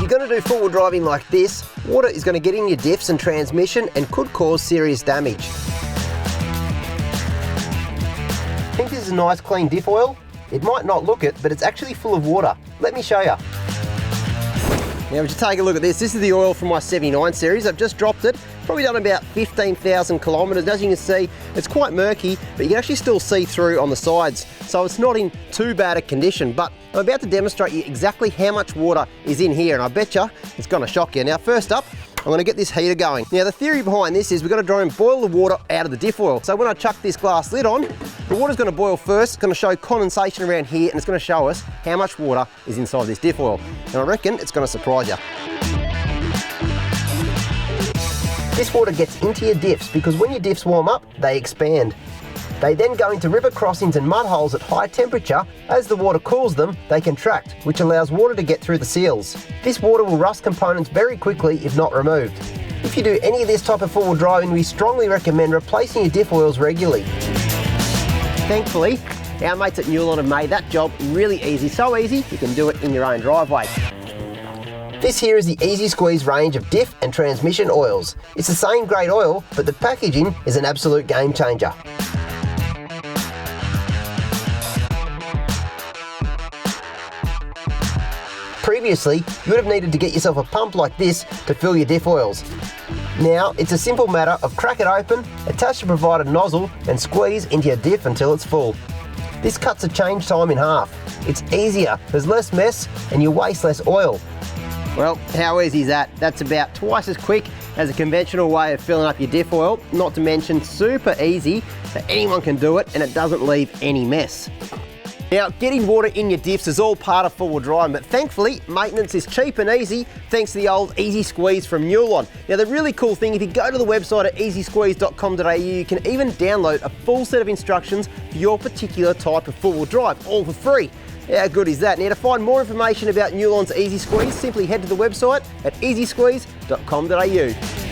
you're going to do four-wheel driving like this, water is going to get in your diffs and transmission and could cause serious damage. Think this is a nice clean diff oil? It might not look it, but it's actually full of water. Let me show you. Now, would you take a look at this? This is the oil from my 79 series. I've just dropped it. Probably done about 15,000 kilometres. As you can see, it's quite murky, but you can actually still see through on the sides. So it's not in too bad a condition, but I'm about to demonstrate you exactly how much water is in here, and I bet you it's going to shock you. Now, first up, I'm going to get this heater going. Now, the theory behind this is we're going to try and boil the water out of the diff oil. So when I chuck this glass lid on, the water's going to boil first. It's going to show condensation around here, and it's going to show us how much water is inside this diff oil. And I reckon it's going to surprise you. This water gets into your diffs because when your diffs warm up, they expand. They then go into river crossings and mud holes at high temperature. As the water cools them, they contract, which allows water to get through the seals. This water will rust components very quickly if not removed. If you do any of this type of four-wheel driving, we strongly recommend replacing your diff oils regularly. Thankfully, our mates at Nulon have made that job really easy. So easy, you can do it in your own driveway. This here is the EZY-SQUEEZE range of diff and transmission oils. It's the same grade oil, but the packaging is an absolute game changer. Previously, you would have needed to get yourself a pump like this to fill your diff oils. Now, it's a simple matter of crack it open, attach the provided nozzle and squeeze into your diff until it's full. This cuts the change time in half. It's easier, there's less mess and you waste less oil. Well, how easy is that? That's about twice as quick as a conventional way of filling up your diff oil, not to mention super easy, so anyone can do it and it doesn't leave any mess. Now, getting water in your diffs is all part of four-wheel driving, but thankfully, maintenance is cheap and easy thanks to the old EZY-SQUEEZE from Nulon. Now, the really cool thing, if you go to the website at ezysqueeze.com.au, you can even download a full set of instructions for your particular type of four-wheel drive, all for free. How good is that? Now, to find more information about Nulon's EZY-SQUEEZE, simply head to the website at ezysqueeze.com.au.